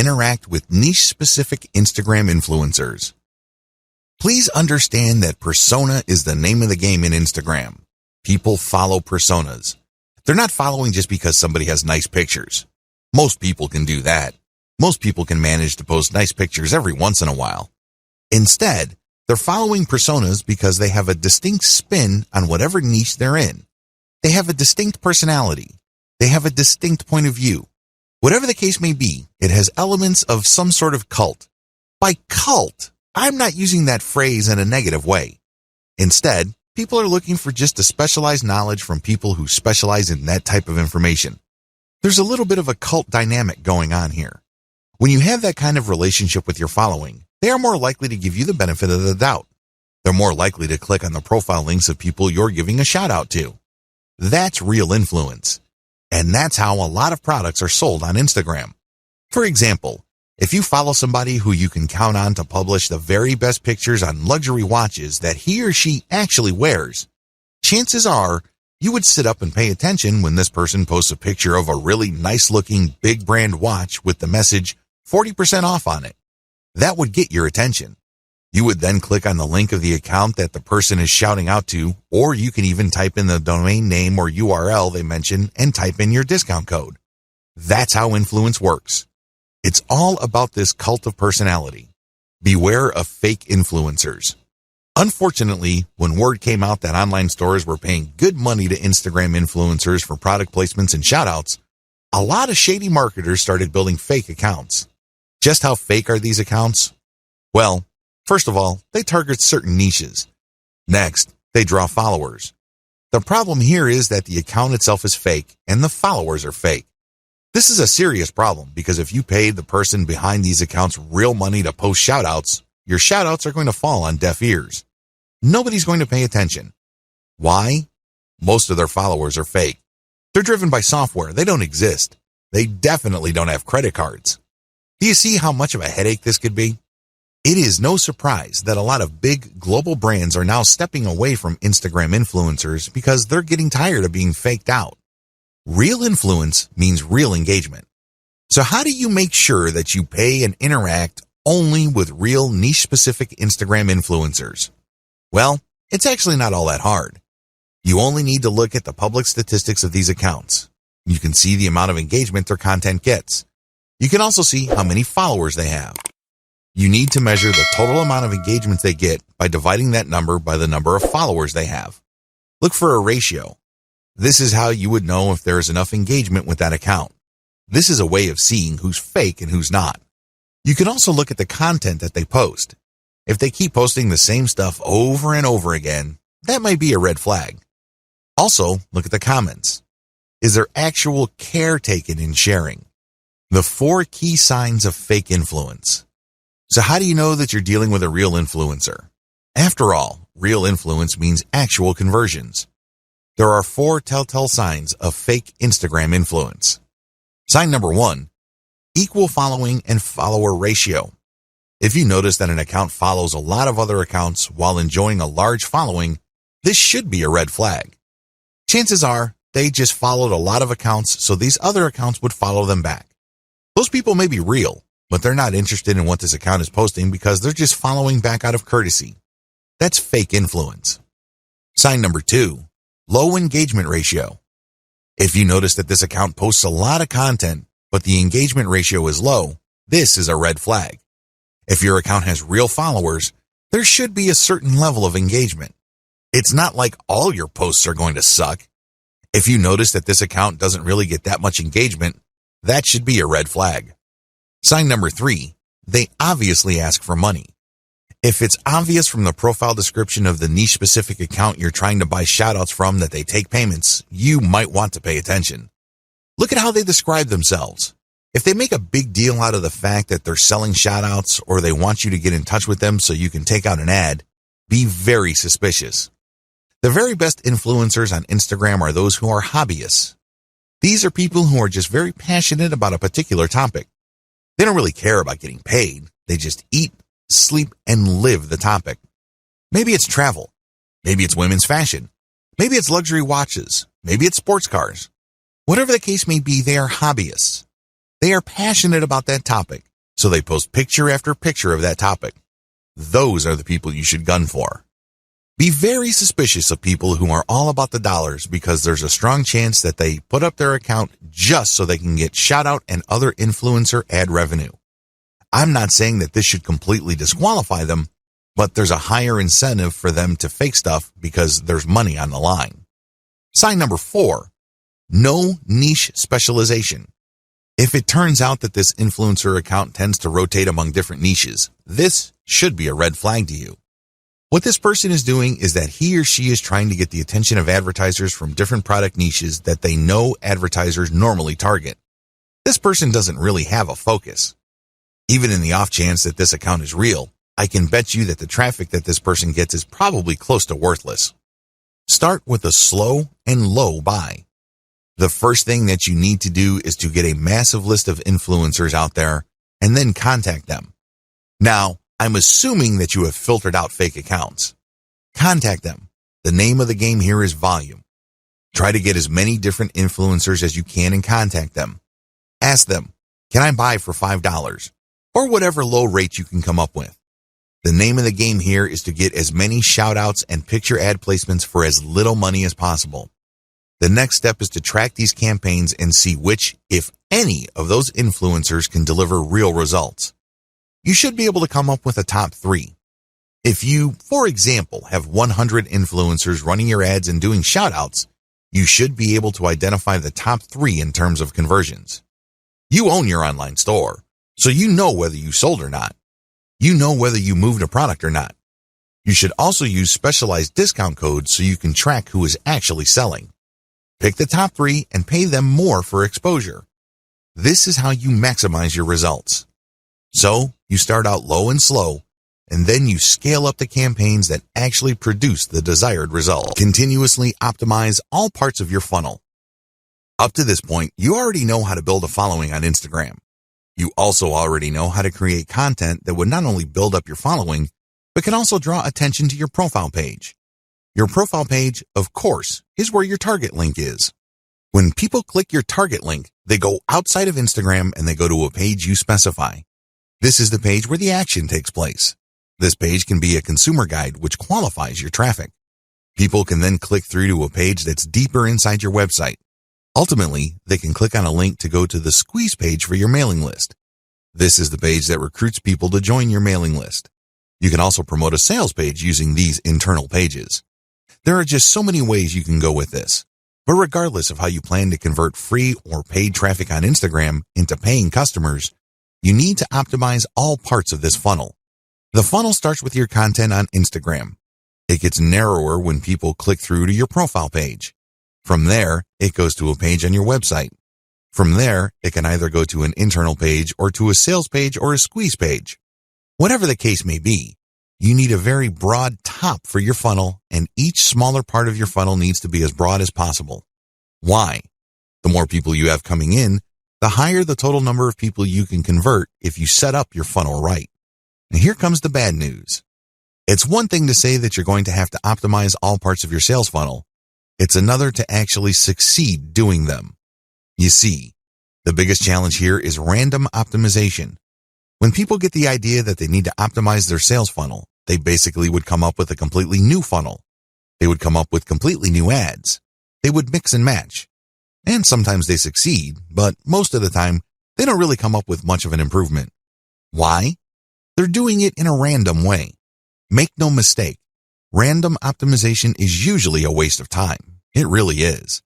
interact with niche-specific Instagram influencers. Please understand that persona is the name of the game in Instagram. People follow personas. They're not following just because somebody has nice pictures. Most people can do that. Most people can manage to post nice pictures every once in a while. Instead, they're following personas because they have a distinct spin on whatever niche they're in. They have a distinct personality. They have a distinct point of view. Whatever the case may be, it has elements of some sort of cult. By cult, I'm not using that phrase in a negative way. Instead, people are looking for just a specialized knowledge from people who specialize in that type of information. There's a little bit of a cult dynamic going on here. When you have that kind of relationship with your following, they are more likely to give you the benefit of the doubt. They're more likely to click on the profile links of people you're giving a shout out to. That's real influence. And that's how a lot of products are sold on Instagram. For example, if you follow somebody who you can count on to publish the very best pictures on luxury watches that he or she actually wears, chances are you would sit up and pay attention when this person posts a picture of a really nice-looking big brand watch with the message 40% off on it. That would get your attention. You would then click on the link of the account that the person is shouting out to, or you can even type in the domain name or URL they mention and type in your discount code. That's how influence works. It's all about this cult of personality. Beware of fake influencers. Unfortunately, when word came out that online stores were paying good money to Instagram influencers for product placements and shoutouts, a lot of shady marketers started building fake accounts. Just how fake are these accounts? Well, first of all, they target certain niches. Next, they draw followers. The problem here is that the account itself is fake and the followers are fake. This is a serious problem because if you paid the person behind these accounts real money to post shoutouts, your shoutouts are going to fall on deaf ears. Nobody's going to pay attention. Why? Most of their followers are fake. They're driven by software. They don't exist. They definitely don't have credit cards. Do you see how much of a headache this could be? It is no surprise that a lot of big global brands are now stepping away from Instagram influencers because they're getting tired of being faked out. Real influence means real engagement. So how do you make sure that you pay and interact only with real niche-specific Instagram influencers? Well, it's actually not all that hard. You only need to look at the public statistics of these accounts. You can see the amount of engagement their content gets. You can also see how many followers they have. You need to measure the total amount of engagement they get by dividing that number by the number of followers they have. Look for a ratio. This is how you would know if there is enough engagement with that account. This is a way of seeing who's fake and who's not. You can also look at the content that they post. If they keep posting the same stuff over and over again, that might be a red flag. Also, look at the comments. Is there actual care taken in sharing? The 4 key signs of fake influence. So how do you know that you're dealing with a real influencer? After all, real influence means actual conversions. There are 4 telltale signs of fake Instagram influence. Sign number 1, equal following and follower ratio. If you notice that an account follows a lot of other accounts while enjoying a large following, this should be a red flag. Chances are they just followed a lot of accounts, so these other accounts would follow them back. Those people may be real, but they're not interested in what this account is posting because they're just following back out of courtesy. That's fake influence. Sign number 2, low engagement ratio. If you notice that this account posts a lot of content, but the engagement ratio is low, this is a red flag. If your account has real followers, there should be a certain level of engagement. It's not like all your posts are going to suck. If you notice that this account doesn't really get that much engagement, that should be a red flag. Sign number 3, they obviously ask for money. If it's obvious from the profile description of the niche-specific account you're trying to buy shoutouts from that they take payments, you might want to pay attention. Look at how they describe themselves. If they make a big deal out of the fact that they're selling shoutouts or they want you to get in touch with them so you can take out an ad, be very suspicious. The very best influencers on Instagram are those who are hobbyists. These are people who are just very passionate about a particular topic. They don't really care about getting paid. They just eat, sleep, and live the topic. Maybe it's travel. Maybe it's women's fashion. Maybe it's luxury watches. Maybe it's sports cars. Whatever the case may be, they are hobbyists. They are passionate about that topic, So they post picture after picture of that topic. Those are the people you should gun for. Be very suspicious of people who are all about the dollars because there's a strong chance that they put up their account just so they can get shout out and other influencer ad revenue. I'm not saying that this should completely disqualify them, but there's a higher incentive for them to fake stuff because there's money on the line. Sign number 4, no niche specialization. If it turns out that this influencer account tends to rotate among different niches, this should be a red flag to you. What this person is doing is that he or she is trying to get the attention of advertisers from different product niches that they know advertisers normally target. This person doesn't really have a focus. Even in the off chance that this account is real, I can bet you that the traffic that this person gets is probably close to worthless. Start with a slow and low buy. The first thing that you need to do is to get a massive list of influencers out there and then contact them. Now, I'm assuming that you have filtered out fake accounts. Contact them. The name of the game here is volume. Try to get as many different influencers as you can and contact them. Ask them, can I buy for $5? Or whatever low rate you can come up with. The name of the game here is to get as many shout-outs and picture ad placements for as little money as possible. The next step is to track these campaigns and see which, if any, of those influencers can deliver real results. You should be able to come up with a top 3. If you, for example, have 100 influencers running your ads and doing shout-outs, you should be able to identify the top 3 in terms of conversions. You own your online store, so you know whether you sold or not. You know whether you moved a product or not. You should also use specialized discount codes so you can track who is actually selling. Pick the top 3 and pay them more for exposure. This is how you maximize your results. So, you start out low and slow, and then you scale up the campaigns that actually produce the desired result. Continuously optimize all parts of your funnel. Up to this point, you already know how to build a following on Instagram. You also already know how to create content that would not only build up your following, but can also draw attention to your profile page. Your profile page, of course, is where your target link is. When people click your target link, they go outside of Instagram and they go to a page you specify. This is the page where the action takes place. This page can be a consumer guide which qualifies your traffic. People can then click through to a page that's deeper inside your website. Ultimately, they can click on a link to go to the squeeze page for your mailing list. This is the page that recruits people to join your mailing list. You can also promote a sales page using these internal pages. There are just so many ways you can go with this. But regardless of how you plan to convert free or paid traffic on Instagram into paying customers, you need to optimize all parts of this funnel. The funnel starts with your content on Instagram. It gets narrower when people click through to your profile page. From there, it goes to a page on your website. From there, it can either go to an internal page or to a sales page or a squeeze page. Whatever the case may be, you need a very broad top for your funnel, and each smaller part of your funnel needs to be as broad as possible. Why? The more people you have coming in, the higher the total number of people you can convert if you set up your funnel right. And here comes the bad news. It's one thing to say that you're going to have to optimize all parts of your sales funnel. It's another to actually succeed doing them. You see, the biggest challenge here is random optimization. When people get the idea that they need to optimize their sales funnel, they basically would come up with a completely new funnel. They would come up with completely new ads. They would mix and match. And sometimes they succeed, but most of the time, they don't really come up with much of an improvement. Why? They're doing it in a random way. Make no mistake, random optimization is usually a waste of time. It really is.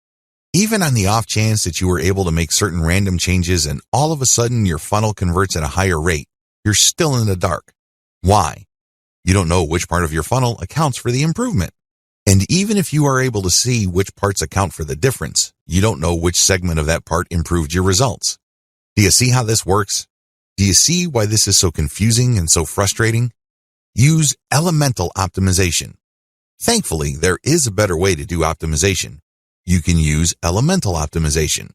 Even on the off chance that you were able to make certain random changes and all of a sudden your funnel converts at a higher rate, you're still in the dark. Why? You don't know which part of your funnel accounts for the improvement. And even if you are able to see which parts account for the difference, you don't know which segment of that part improved your results. Do you see how this works? Do you see why this is so confusing and so frustrating? Use elemental optimization. Thankfully, there is a better way to do optimization. You can use elemental optimization.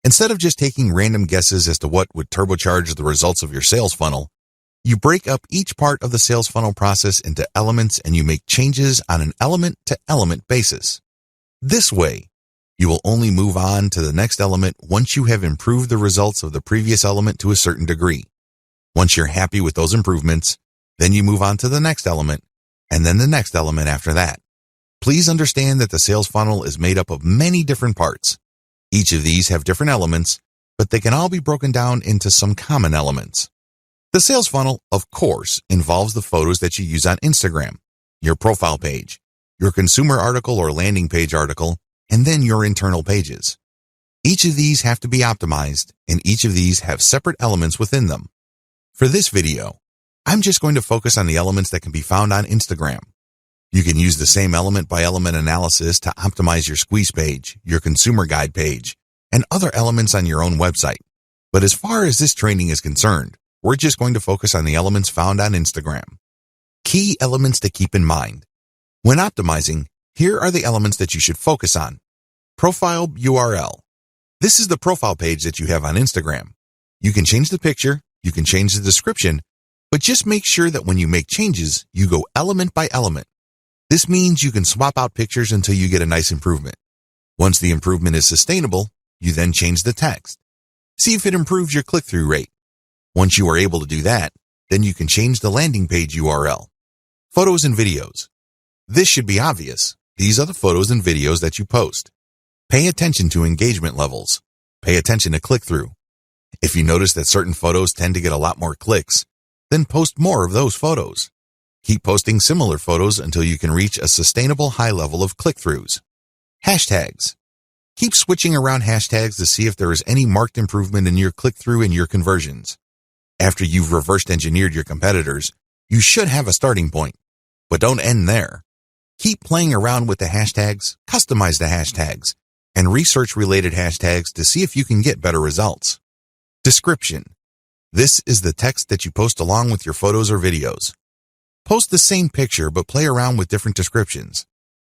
Instead of just taking random guesses as to what would turbocharge the results of your sales funnel, you break up each part of the sales funnel process into elements and you make changes on an element-to-element basis. This way, you will only move on to the next element once you have improved the results of the previous element to a certain degree. Once you're happy with those improvements, then you move on to the next element, and then the next element after that. Please understand that the sales funnel is made up of many different parts. Each of these have different elements, but they can all be broken down into some common elements. The sales funnel, of course, involves the photos that you use on Instagram, your profile page, your consumer article or landing page article, and then your internal pages. Each of these have to be optimized, and each of these have separate elements within them. For this video, I'm just going to focus on the elements that can be found on Instagram. You can use the same element-by-element analysis to optimize your squeeze page, your consumer guide page, and other elements on your own website. But as far as this training is concerned, we're just going to focus on the elements found on Instagram. Key elements to keep in mind. When optimizing, here are the elements that you should focus on. Profile URL. This is the profile page that you have on Instagram. You can change the picture, you can change the description, but just make sure that when you make changes, you go element by element. This means you can swap out pictures until you get a nice improvement. Once the improvement is sustainable, you then change the text. See if it improves your click-through rate. Once you are able to do that, then you can change the landing page URL. Photos and videos. This should be obvious. These are the photos and videos that you post. Pay attention to engagement levels. Pay attention to click-through. If you notice that certain photos tend to get a lot more clicks, then post more of those photos. Keep posting similar photos until you can reach a sustainable high level of click-throughs. Hashtags. Keep switching around hashtags to see if there is any marked improvement in your click-through and your conversions. After you've reversed engineered your competitors, you should have a starting point. But don't end there. Keep playing around with the hashtags, customize the hashtags, and research related hashtags to see if you can get better results. Description. This is the text that you post along with your photos or videos. Post the same picture but play around with different descriptions.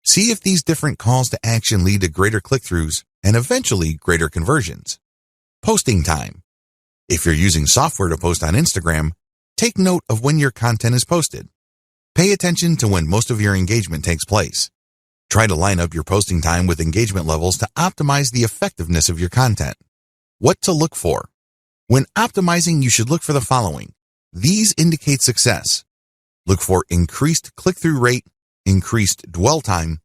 See if these different calls to action lead to greater click-throughs and eventually greater conversions. Posting time. If you're using software to post on Instagram, take note of when your content is posted. Pay attention to when most of your engagement takes place. Try to line up your posting time with engagement levels to optimize the effectiveness of your content. What to look for. When optimizing, you should look for the following. These indicate success. Look for increased click-through rate, increased dwell time,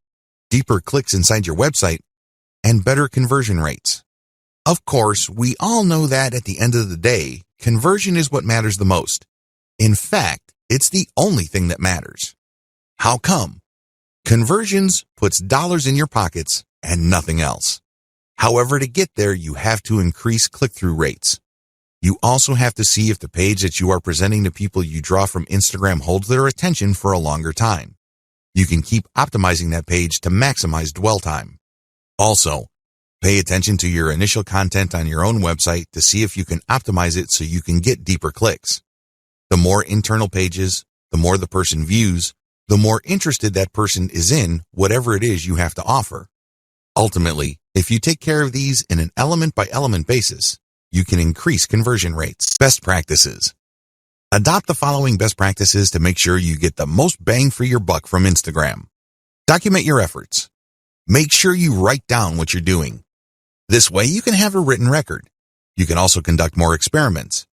deeper clicks inside your website, and better conversion rates. Of course, we all know that at the end of the day, conversion is what matters the most. In fact, it's the only thing that matters. How come? Conversions puts dollars in your pockets and nothing else. However, to get there, you have to increase click-through rates. You also have to see if the page that you are presenting to people you draw from Instagram holds their attention for a longer time. You can keep optimizing that page to maximize dwell time. Also, pay attention to your initial content on your own website to see if you can optimize it so you can get deeper clicks. The more internal pages, the more the person views, the more interested that person is in whatever it is you have to offer. Ultimately, if you take care of these in an element-by-element basis, you can increase conversion rates. Best practices. Adopt the following best practices to make sure you get the most bang for your buck from Instagram. Document your efforts. Make sure you write down what you're doing. This way you can have a written record. You can also conduct more experiments.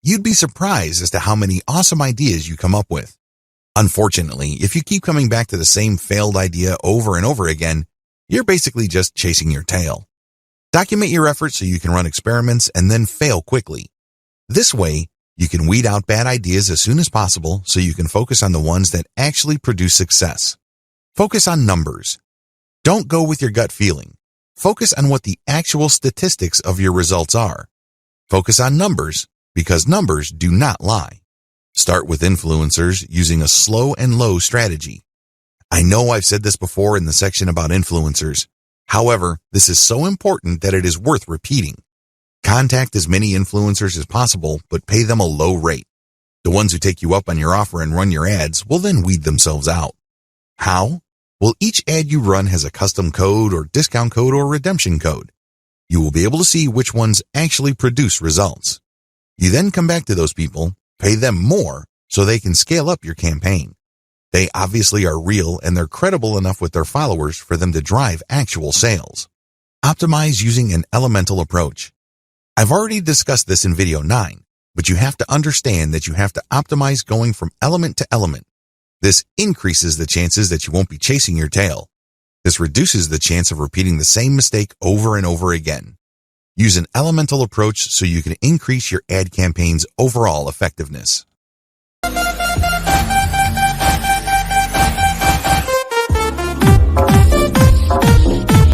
You'd be surprised as to how many awesome ideas you come up with. Unfortunately, if you keep coming back to the same failed idea over and over again, you're basically just chasing your tail. Document your efforts so you can run experiments and then fail quickly. This way, you can weed out bad ideas as soon as possible so you can focus on the ones that actually produce success. Focus on numbers. Don't go with your gut feeling. Focus on what the actual statistics of your results are. Focus on numbers because numbers do not lie. Start with influencers using a slow and low strategy. I know I've said this before in the section about influencers. However, this is so important that it is worth repeating. Contact as many influencers as possible, but pay them a low rate. The ones who take you up on your offer and run your ads will then weed themselves out. How? Well, each ad you run has a custom code or discount code or redemption code. You will be able to see which ones actually produce results. You then come back to those people, pay them more so they can scale up your campaign. They obviously are real and they're credible enough with their followers for them to drive actual sales. Optimize using an elemental approach. I've already discussed this in video 9, but you have to understand that you have to optimize going from element to element. This increases the chances that you won't be chasing your tail. This reduces the chance of repeating the same mistake over and over again. Use an elemental approach so you can increase your ad campaign's overall effectiveness.